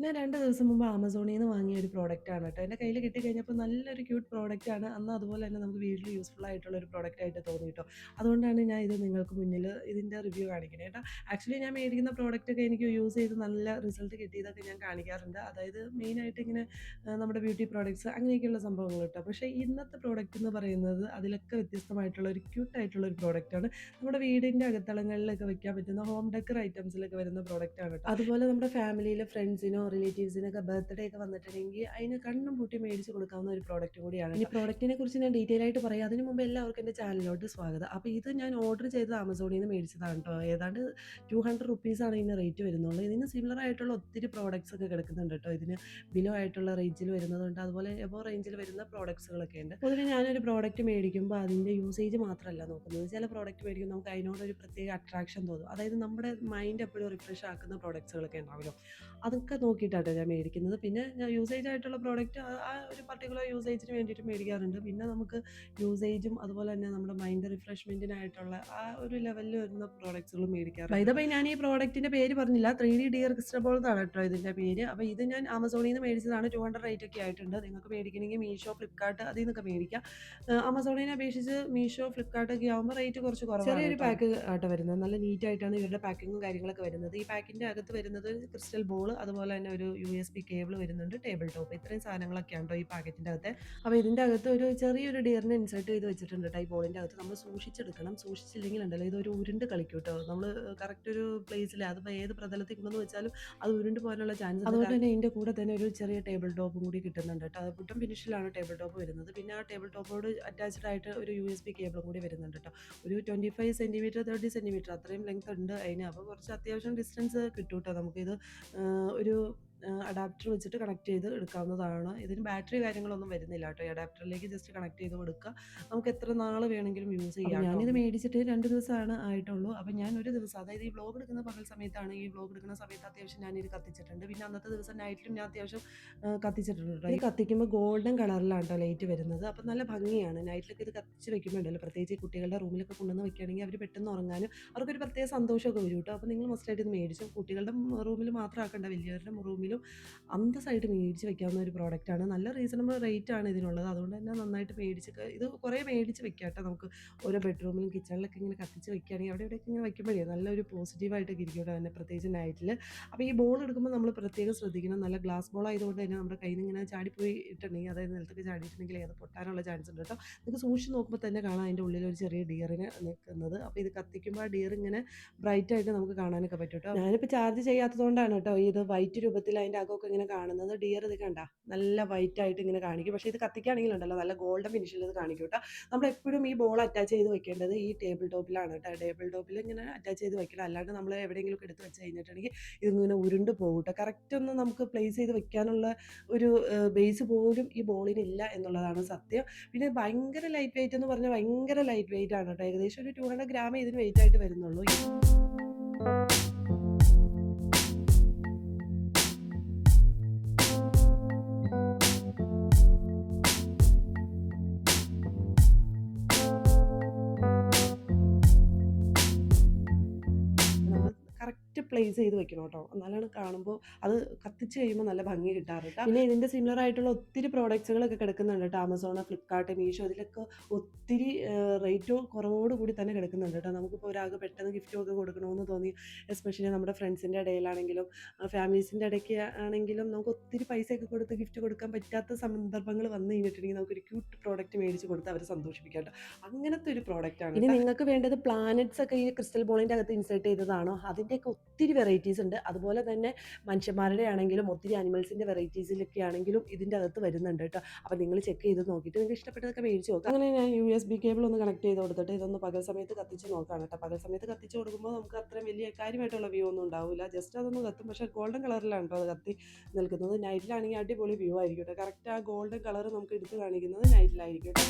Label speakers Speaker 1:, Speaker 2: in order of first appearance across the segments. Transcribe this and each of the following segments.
Speaker 1: ഞാൻ 2 ദിവസം മുമ്പ് ആമസോണീന്ന് വാങ്ങിയ ഒരു പ്രോഡക്റ്റാണ് കേട്ടോ. എൻ്റെ കയ്യിൽ കിട്ടിക്കഴിഞ്ഞപ്പോൾ നല്ലൊരു ക്യൂട്ട് പ്രോഡക്റ്റാണ്. അന്ന് അതുപോലെ തന്നെ നമുക്ക് വീട്ടിൽ യൂസ്ഫുൾ ആയിട്ടുള്ള ഒരു പ്രോഡക്റ്റായിട്ട് തോന്നി ട്ടോ. അതുകൊണ്ടാണ് ഞാൻ ഇത് നിങ്ങൾക്ക് മുന്നിൽ ഇതിൻ്റെ റിവ്യൂ കാണിക്കുന്നത് കേട്ടോ. ആക്ച്വലി ഞാൻ മേടിക്കുന്ന പ്രോഡക്റ്റൊക്കെ എനിക്ക് യൂസ് ചെയ്ത് നല്ല റിസൾട്ട് കിട്ടിയതൊക്കെ ഞാൻ കാണിക്കാറുണ്ട്. അതായത് മെയിനായിട്ട് ഇങ്ങനെ നമ്മുടെ ബ്യൂട്ടി പ്രോഡക്ട്സ് അങ്ങനെയൊക്കെയുള്ള സംഭവങ്ങൾ കേട്ടോ. പക്ഷേ ഇന്നത്തെ പ്രോഡക്റ്റ് എന്ന് പറയുന്നത് അതിലൊക്കെ വ്യത്യസ്തമായിട്ടുള്ള ഒരു ക്യൂട്ടായിട്ടുള്ള ഒരു പ്രോഡക്റ്റാണ്. നമ്മുടെ വീടിൻ്റെ അകത്തളങ്ങളിലൊക്കെ വെക്കാൻ പറ്റുന്ന ഹോം ഡെക്കർ ഐറ്റംസിലൊക്കെ വരുന്ന പ്രോഡക്റ്റാണ് കേട്ടോ. അതുപോലെ നമ്മുടെ ഫാമിലിയിലെ ഫ്രണ്ട്സിനോ റിലേറ്റീവ്സിനൊക്കെ ബർത്ത്ഡേ ഒക്കെ വന്നിട്ടുണ്ടെങ്കിൽ അതിന് കണ്ണും പൂട്ടി മേടിച്ച് കൊടുക്കാവുന്ന ഒരു പ്രോഡക്റ്റ് കൂടിയാണ്. ഈ പ്രോഡക്റ്റിനെ കുറിച്ച് ഞാൻ ഡീറ്റെയിൽ ആയിട്ട് പറയാം. അതിന് മുമ്പ് എല്ലാവർക്കും എൻ്റെ ചാനലിലോട്ട് സ്വാഗതം. അപ്പോൾ ഇത് ഞാൻ ഓർഡർ ചെയ്തത് ആമസോണിൽ നിന്ന് മേടിച്ചതാണ് കേട്ടോ. ഏതാണ്ട് 200 റുപ്പീസാണ് ഇതിന് റേറ്റ് വരുന്നുള്ളൂ. ഇതിന് സിമിലർ ആയിട്ടുള്ള ഒത്തിരി പ്രോഡക്ട്സ് ഒക്കെ കിടക്കുന്നുണ്ട് കേട്ടോ. ഇതിന് ബിലോ ആയിട്ടുള്ള റേഞ്ചിൽ വരുന്നതുണ്ട്, അതുപോലെ എബോ റേഞ്ചിൽ വരുന്ന പ്രോഡക്ട്സുകളൊക്കെ ഉണ്ട്. പൊതുവെ ഞാനൊരു പ്രോഡക്റ്റ് മേടിക്കുമ്പോൾ അതിൻ്റെ യൂസേജ് മാത്രമല്ല നോക്കുന്നത്. ചില പ്രോഡക്റ്റ് മേടിക്കുമ്പോൾ നമുക്ക് അതിനോടൊരു പ്രത്യേക അട്രാക്ഷൻ തോന്നും. അതായത് നമ്മുടെ മൈൻഡ് എപ്പോഴും റിഫ്രഷ് ആക്കുന്ന പ്രോഡക്ട്സുകളൊക്കെ ഉണ്ടാവുമല്ലോ, അതൊക്കെ നോക്കിയിട്ടാണ് ഞാൻ മേടിക്കുന്നത്. പിന്നെ ഞാൻ യൂസേജ് ആയിട്ടുള്ള പ്രോഡക്റ്റ് ആ ഒരു പർട്ടിക്കുലർ യൂസേജിന് വേണ്ടിയിട്ട് മേടിക്കാറുണ്ട്. പിന്നെ നമുക്ക് യൂസേജും അതുപോലെ തന്നെ നമ്മുടെ മൈൻഡ് റിഫ്രഷ്മെൻറ്റിനായിട്ടുള്ള ആ ഒരു ലെവലിൽ വരുന്ന പ്രോഡക്ട്സുകളും മേടിക്കാറുണ്ട്. ബൈ ദ ബൈ, ഞാൻ ഈ പ്രോഡക്റ്റിൻ്റെ പേര് പറഞ്ഞില്ല. 3D ഡിയർ ക്രിസ്റ്റൽ ബോൾ എന്നാണ് കേട്ടോ ഇതിൻ്റെ പേര്. അപ്പോൾ ഇത് ഞാൻ ആമസോണിൽ നിന്ന് മേടിച്ചതാണ്. 200 റേറ്റ് ഒക്കെ ആയിട്ടുണ്ട്. നിങ്ങൾക്ക് മേടിക്കണമെങ്കിൽ മീഷോ, ഫ്ലിപ്കാർട്ട് അതിൽ നിന്നൊക്കെ മേടിക്കാം. ആമസോണിനെ അപേക്ഷിച്ച് മീഷോ, ഫ്ലിപ്കാർട്ട് ഒക്കെ ആകുമ്പോൾ റേറ്റ് കുറച്ച് കുറവാണ്. ചെറിയൊരു പാക്ക് ആട്ടോ വരുന്നത്. നല്ല നീറ്റായിട്ടാണ് ഇവരുടെ പാക്കിങ്ങും കാര്യങ്ങളൊക്കെ വരുന്നത്. ഈ പാക്കിൻ്റെ അകത്ത് വരുന്നത് ക്രിസ്റ്റൽ ബോൾ, അതുപോലെ തന്നെ ഒരു USB കേബിൾ വരുന്നുണ്ട്, ടേബിൾ ടോപ്പ്, ഇത്രയും സാധനങ്ങളൊക്കെയാണ് കേട്ടോ ഈ പാക്കറ്റിൻ്റെ അകത്ത്. അപ്പോൾ ഇതിൻ്റെ അകത്ത് ഒരു ചെറിയൊരു ഡിയറിനെ ഇൻസേർട്ട് ചെയ്ത് വെച്ചിട്ടുണ്ട് കേട്ടോ. ഈ ബോളിൻ്റെ അകത്ത് നമ്മൾ സൂക്ഷിച്ചെടുക്കണം. സൂക്ഷിച്ചില്ലെങ്കിൽ ഉണ്ടല്ലോ ഇതൊരു ഉരുണ്ട് കളിക്കും കേട്ടോ. നമ്മൾ കറക്റ്റ് ഒരു പ്ലേസിൽ, അതിപ്പോൾ ഏത് പ്രതലത്തിൽ കൊണ്ടെന്ന് വെച്ചാലും അത് ഉരുണ്ട് പോകാനുള്ള ചാൻസ്. അതുകൊണ്ട് തന്നെ ഇതിൻ്റെ കൂടെ തന്നെ ഒരു ചെറിയ ടേബിൾ ടോപ്പും കൂടി കിട്ടുന്നുണ്ട് കേട്ടോ. അത് പുട്ടും ഫിനിഷിലാണ് ടേബിൾ ടോപ്പ് വരുന്നത്. പിന്നെ ആ ടേബിൾ ടോപ്പോട് അറ്റാച്ച്ഡ് ആയിട്ട് ഒരു USB കേബിളും കൂടി വരുന്നുണ്ട് കേട്ടോ. ഒരു 25 സെൻറ്റിമീറ്റർ 30 സെൻറ്റിമീറ്റർ അത്രയും ലെങ്ത് ഉണ്ട് അതിന്. അപ്പോൾ കുറച്ച് അത്യാവശ്യം ഡിസ്റ്റൻസ് കിട്ടും കേട്ടോ നമുക്കിത്. ഒരു അഡാപ്റ്റർ വെച്ചിട്ട് കണക്ട് ചെയ്ത് എടുക്കാവുന്നതാണ്. ഇതിന് ബാറ്ററി കാര്യങ്ങളൊന്നും വരുന്നില്ല കേട്ടോ. ഈ അഡാപ്റ്ററിലേക്ക് ജസ്റ്റ് കണക്ട് ചെയ്ത് കൊടുക്കുക. നമുക്ക് എത്ര നാൾ വേണമെങ്കിലും യൂസ് ചെയ്യാം. ഞാനിത് മേടിച്ചിട്ട് 2 ദിവസമാണ് ആയിട്ടുള്ളൂ. അപ്പോൾ ഞാൻ ഒരു ദിവസം, അതായത് ഈ വ്ളോഗ് എടുക്കുന്ന പകൽ സമയത്താണ്. ഈ വ്ളോഗ് എടുക്കുന്ന സമയത്ത് അത്യാവശ്യം ഞാനിത് കത്തിച്ചിട്ടുണ്ട്. പിന്നെ അന്നത്തെ ദിവസം നൈറ്റിലും ഞാൻ അത്യാവശ്യം കത്തിച്ചിട്ടുണ്ട് കേട്ടോ. ഇത് കത്തിക്കുമ്പോൾ ഗോൾഡൻ കളറിലാണ് കേട്ടോ ലൈറ്റ് വരുന്നത്. അപ്പോൾ നല്ല ഭംഗിയാണ്. നൈറ്റിലൊക്കെ ഇത് കത്തിച്ച് വെക്കുമ്പോണ്ടല്ലോ, പ്രത്യേകിച്ച് ഈ കുട്ടികളുടെ റൂമിലൊക്കെ കൊണ്ടുവന്ന് വെക്കുകയാണെങ്കിൽ അവർ പെട്ടെന്ന് ഉറങ്ങാനും അവർക്കൊരു പ്രത്യേക സന്തോഷമൊക്കെ വരും കേട്ടോ. അപ്പോൾ നിങ്ങൾ മസ്റ്റായിട്ട് ഇത് മേടിച്ചു. കുട്ടികളുടെ റൂമിൽ മാത്രം ആക്കേണ്ട, വലിയവരുടെ റൂമിലും അന്തസ്സായിട്ട് മേടിച്ച് വെക്കാവുന്ന ഒരു പ്രോഡക്റ്റാണ്. നല്ല റീസണബിൾ റേറ്റ് ആണ് ഇതിനുള്ളത്. അതുകൊണ്ട് തന്നെ നന്നായിട്ട് മേടിച്ച് ഇത് കുറേ മേടിച്ച് വെക്കാം കേട്ടോ. നമുക്ക് ഓരോ ബെഡ്റൂമിലും കിച്ചണിലൊക്കെ ഇങ്ങനെ കത്തിച്ച് വെക്കുകയാണെങ്കിൽ അവിടെ ഇവിടെയൊക്കെ ഇങ്ങനെ വയ്ക്കുമ്പോഴേ നല്ലൊരു പോസിറ്റീവായിട്ടൊക്കെ ഇരിക്കും കേട്ടോ തന്നെ, പ്രത്യേകിച്ച് നൈറ്റിൽ. അപ്പോൾ ഈ ബോൾ എടുക്കുമ്പോൾ നമ്മൾ പ്രത്യേകം ശ്രദ്ധിക്കണം. നല്ല ഗ്ലാസ് ബോൾ ആയതുകൊണ്ട് തന്നെ നമ്മുടെ കയ്യിൽ നിന്ന് ഇങ്ങനെ ചാടിപ്പോയി ഇട്ടുണ്ടെങ്കിൽ, അതായത് നിലത്തൊക്കെ ചാടിയിട്ടുണ്ടെങ്കിൽ അത് പൊട്ടാനുള്ള ചാൻസ് ഉണ്ട് കേട്ടോ. നിങ്ങൾക്ക് സൂക്ഷിച്ച് നോക്കുമ്പോൾ തന്നെ കാണാം അതിൻ്റെ ഉള്ളിൽ ഒരു ചെറിയ ഡിയറിന് നിൽക്കുന്നത്. അപ്പോൾ ഇത് കത്തിക്കുമ്പോൾ ആ ഡിയർ ഇങ്ങനെ ബ്രൈറ്റായിട്ട് നമുക്ക് കാണാനൊക്കെ പറ്റും കേട്ടോ. ഞാനിപ്പോൾ ചാർജ് ചെയ്യാത്തതുകൊണ്ടാണ് കേട്ടോ ഇത് വൈറ്റ് രൂപത്തിൽ അതിൻ്റെ അകമൊക്കെ ഇങ്ങനെ കാണുന്നത്. ഡിയർ ഇത് കണ്ട നല്ല വൈറ്റ് ആയിട്ട് ഇങ്ങനെ കാണിക്കും. പക്ഷേ ഇത് കത്തിക്കുകയാണെങ്കിലുണ്ടല്ലോ നല്ല ഗോൾഡൻ ഫിനിഷിൽ ഇത് കാണിക്കും കേട്ടോ. നമ്മളെപ്പോഴും ഈ ബോൾ അറ്റാച്ച് ചെയ്ത് വെക്കേണ്ടത് ഈ ടേബിൾ ടോപ്പിലാണ് കേട്ടോ. ടേബിൾ ടോപ്പിൽ ഇങ്ങനെ അറ്റാച്ച് ചെയ്ത് വെക്കണം. അല്ലാണ്ട് നമ്മൾ എവിടെയെങ്കിലും എടുത്ത് വെച്ച് കഴിഞ്ഞിട്ടുണ്ടെങ്കിൽ ഇതിങ്ങനെ ഉരുണ്ട് പോകും കേട്ടോ. കറക്റ്റ് ഒന്ന് നമുക്ക് പ്ലേസ് ചെയ്ത് വെക്കാനുള്ള ഒരു ബേസ് പോലും ഈ ബോളിനില്ല എന്നുള്ളതാണ് സത്യം. പിന്നെ ഭയങ്കര ലൈറ്റ് വെയിറ്റ് എന്ന് പറഞ്ഞാൽ ഭയങ്കര ലൈറ്റ് വെയിറ്റ് ആണ് കേട്ടോ. ഏകദേശം ഒരു 200 ഗ്രാമേ ഇതിന് വെയിറ്റ് ആയിട്ട് വരുന്നുള്ളൂ. കറക്റ്റ് പ്ലേസ് ചെയ്ത് വെക്കണം കേട്ടോ. എന്നാലാണ് കാണുമ്പോൾ അത് കത്തിച്ച് കഴിയുമ്പോൾ നല്ല ഭംഗി കിട്ടാറുണ്ട്. പിന്നെ ഇതിൻ്റെ സിമിലർ ആയിട്ടുള്ള ഒത്തിരി പ്രോഡക്ട്സുകളൊക്കെ കിടക്കുന്നുണ്ട് കേട്ടോ. ആമസോൺ, ഫ്ലിപ്കാർട്ട്, മീഷോ, ഇതിലൊക്കെ ഒത്തിരി റേറ്റ് കുറവോട് കൂടി തന്നെ കിടക്കുന്നുണ്ട് കേട്ടോ. നമുക്കിപ്പോൾ ഒരാൾക്ക് പെട്ടെന്ന് ഗിഫ്റ്റൊക്കെ കൊടുക്കണമെന്ന് തോന്നി, എസ്പെഷ്യലി നമ്മുടെ ഫ്രണ്ട്സിൻ്റെ ഇടയിലാണെങ്കിലും ഫാമിലീസിൻ്റെ ഇടയ്ക്ക് ആണെങ്കിലും നമുക്ക് ഒത്തിരി പൈസയൊക്കെ കൊടുത്ത് ഗിഫ്റ്റ് കൊടുക്കാൻ പറ്റാത്ത സന്ദർഭങ്ങൾ വന്നു കഴിഞ്ഞിട്ടുണ്ടെങ്കിൽ നമുക്കൊരു ക്യൂട്ട് പ്രോഡക്റ്റ് മേടിച്ച് കൊടുത്ത് അവരെ സന്തോഷിപ്പിക്കാം കേട്ടോ. അങ്ങനത്തെ ഒരു പ്രോഡക്റ്റാണ്. ഇനി നിങ്ങൾക്ക് വേണ്ടത് പ്ലാനറ്റ്സ് ഒക്കെ ഈ ക്രിസ്റ്റൽ ബോളിൻ്റെ അകത്ത് ഇൻസേർട്ട് ചെയ്തതാണോ? അതിൻ്റെയൊക്കെ ഒത്തിരി വെറൈറ്റീസ് ഉണ്ട്. അതുപോലെ തന്നെ മനുഷ്യന്മാരുടെ ആണെങ്കിലും ഒത്തിരി അനിമൽസിൻ്റെ വെറൈറ്റീസിലൊക്കെ ആണെങ്കിലും ഇതിൻ്റെ അകത്ത് വരുന്നുണ്ട് കേട്ടോ. അപ്പോൾ നിങ്ങൾ ചെക്ക് ചെയ്ത് നോക്കിയിട്ട് നിങ്ങൾക്ക് ഇഷ്ടപ്പെട്ടതൊക്കെ മേടിച്ച് നോക്കാം. അങ്ങനെ ഞാൻ USB കേബിൾ ഒന്ന് കണക്ട് ചെയ്ത് കൊടുത്തിട്ട് ഇതൊന്ന് പകൽ സമയത്ത് കത്തിച്ച് നോക്കുകയാണ് കേട്ടോ. പകൽ സമയത്ത് കത്തിച്ച് കൊടുക്കുമ്പോൾ നമുക്ക് അത്രയും വലിയ കാര്യമായിട്ടുള്ള വ്യൂ ഒന്നും ഉണ്ടാവില്ല. ജസ്റ്റ് അതൊന്ന് കത്തും. പക്ഷേ ഗോൾഡൻ കളറിലാണ് കേട്ടോ അത് കത്തി നിൽക്കുന്നത്. നൈറ്റിലാണെങ്കിൽ അടിപൊളി വ്യൂ ആയിരിക്കും കേട്ടോ. കറക്റ്റ് ആ ഗോൾഡൻ കളർ നമുക്ക് എടുത്ത് കാണിക്കുന്നത് നൈറ്റിലായിരിക്കും കേട്ടോ.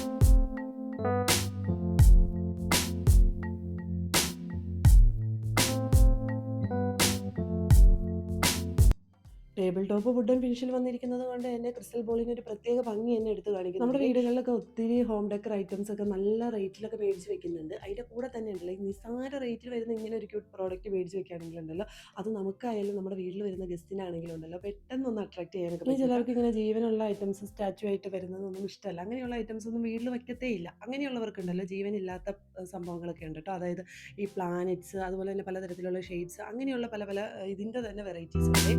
Speaker 1: ടേബിൾ ടോപ്പ് വുഡൻ ഫിനിഷിൽ വന്നിരിക്കുന്നത് കൊണ്ട് തന്നെ ക്രിസ്റ്റൽ ബോളിന് ഒരു പ്രത്യേക ഭംഗി തന്നെ എടുത്ത് കാണിക്കും. നമ്മുടെ വീടുകളിലൊക്കെ ഒത്തിരി ഹോം ഡെക്കർ ഐറ്റംസ് ഒക്കെ നല്ല റേറ്റിലൊക്കെ മേടിച്ച് വെക്കുന്നുണ്ട്. അതിൻ്റെ കൂടെ തന്നെ ഉണ്ടല്ലോ ഈ നിസ്സാര റേറ്റിൽ വരുന്ന ഇങ്ങനെ ഒരു ക്യൂട്ട് പ്രോഡക്റ്റ് മേടിച്ച് വെക്കുകയാണെങ്കിലുണ്ടല്ലോ അത് നമുക്കായാലും നമ്മുടെ വീട്ടിൽ വരുന്ന ഗസ്റ്റിനാണെങ്കിലും ഉണ്ടല്ലോ പെട്ടെന്ന് ഒന്ന് അട്രാക്ട് ചെയ്യാനൊക്കെ പറ്റും. ചിലർക്ക് ഇങ്ങനെ ജീവനുള്ള ഐറ്റംസ് സ്റ്റാച്ചു ആയിട്ട് വരുന്നതൊന്നും ഇഷ്ടമല്ല. അങ്ങനെയുള്ള ഐറ്റംസ് ഒന്നും വീട്ടിൽ വെക്കത്തേ ഇല്ല. അങ്ങനെയുള്ളവർക്കുണ്ടല്ലോ ജീവനില്ലാത്ത സംഭവങ്ങളൊക്കെ ഉണ്ട് കേട്ടോ. അതായത് ഈ പ്ലാനറ്റ്സ് അതുപോലെ തന്നെ പലതരത്തിലുള്ള ഷെയ്ഡ്സ് അങ്ങനെയുള്ള പല പല ഇതിൻ്റെ തന്നെ വെറൈറ്റീസ് ഉണ്ട്.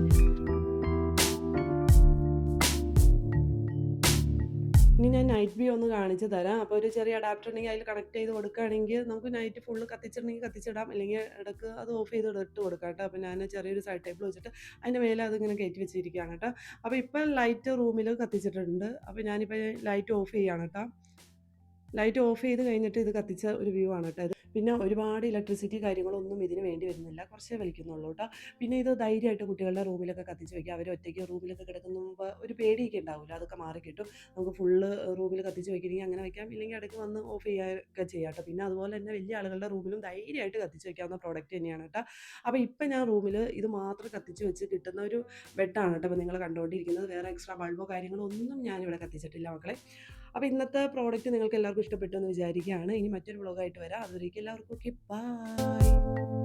Speaker 1: ഇനി ഞാൻ നൈറ്റ് വ്യൂ ഒന്ന് കാണിച്ച് തരാം. അപ്പോൾ ഒരു ചെറിയ അഡാപ്റ്റർ ഉണ്ടെങ്കിൽ അതിൽ കണക്ട് ചെയ്ത് കൊടുക്കുകയാണെങ്കിൽ നമുക്ക് നൈറ്റ് ഫുള്ള് കത്തിച്ചിട്ടുണ്ടെങ്കിൽ കത്തിച്ചിടാം. അല്ലെങ്കിൽ ഇടയ്ക്ക് അത് ഓഫ് ചെയ്ത് ഇട്ട് കൊടുക്കാം കേട്ടോ. അപ്പോൾ ഞാൻ ചെറിയൊരു സൈഡ് ടേബിൾ വെച്ചിട്ട് അതിൻ്റെ മേലെ അതിങ്ങനെ കയറ്റി വെച്ചിരിക്കുകയാണ് കേട്ടോ. അപ്പോൾ ഇപ്പോൾ ലൈറ്റ് റൂമിൽ കത്തിച്ചിട്ടുണ്ട്. അപ്പോൾ ഞാനിപ്പോൾ ലൈറ്റ് ഓഫ് ചെയ്യുകയാണ് കേട്ടോ. ലൈറ്റ് ഓഫ് ചെയ്ത് കഴിഞ്ഞിട്ട് ഇത് കത്തിച്ച ഒരു വ്യൂ ആണ് കേട്ടോ ഇത്. പിന്നെ ഒരുപാട് ഇലക്ട്രിസിറ്റി കാര്യങ്ങളൊന്നും ഇതിന് വേണ്ടി വരുന്നില്ല. കുറച്ചേ വലിക്കുന്നുള്ളൂ കേട്ടോ. പിന്നെ ഇത് ധൈര്യമായിട്ട് കുട്ടികളുടെ റൂമിലൊക്കെ കത്തിച്ച് വയ്ക്കുക. അവർ ഒറ്റയ്ക്ക് റൂമിലൊക്കെ കിടക്കുമ്പോൾ ഒരു പേടിയൊക്കെ ഉണ്ടാവില്ല. അതൊക്കെ മാറിക്കിട്ടും. നമുക്ക് ഫുള്ള് റൂമിൽ കത്തിച്ച് വയ്ക്കണമെങ്കിൽ അങ്ങനെ വയ്ക്കാം. ഇല്ലെങ്കിൽ ഇടയ്ക്ക് വന്ന് ഓഫ് ചെയ്യുകയൊക്കെ ചെയ്യാം കേട്ടോ. പിന്നെ അതുപോലെ തന്നെ വലിയ ആളുകളുടെ റൂമിലും ധൈര്യമായിട്ട് കത്തിച്ച് വയ്ക്കാവുന്ന പ്രോഡക്റ്റ് തന്നെയാണ് കേട്ടോ. അപ്പോൾ ഇപ്പം ഞാൻ റൂമിൽ ഇത് മാത്രം കത്തിച്ച് വെച്ച് കിട്ടുന്ന ഒരു ബെഡാണ് കേട്ടോ. അപ്പോൾ നിങ്ങൾ കണ്ടുകൊണ്ടിരിക്കുന്നത് വേറെ എക്സ്ട്രാ ബൾബോ കാര്യങ്ങളോ ഒന്നും ഞാനിവിടെ കത്തിച്ചിട്ടില്ല മക്കളെ. അപ്പോൾ ഇന്നത്തെ പ്രോഡക്റ്റ് നിങ്ങൾക്ക് എല്ലാവർക്കും ഇഷ്ടപ്പെട്ടു എന്ന് വിചാരിക്കുകയാണ്. ഇനി മറ്റൊരു വ്ളോഗായിട്ട് വരാം. അതുവരേക്കും എല്ലാവർക്കും ഓക്കെ ബൈ.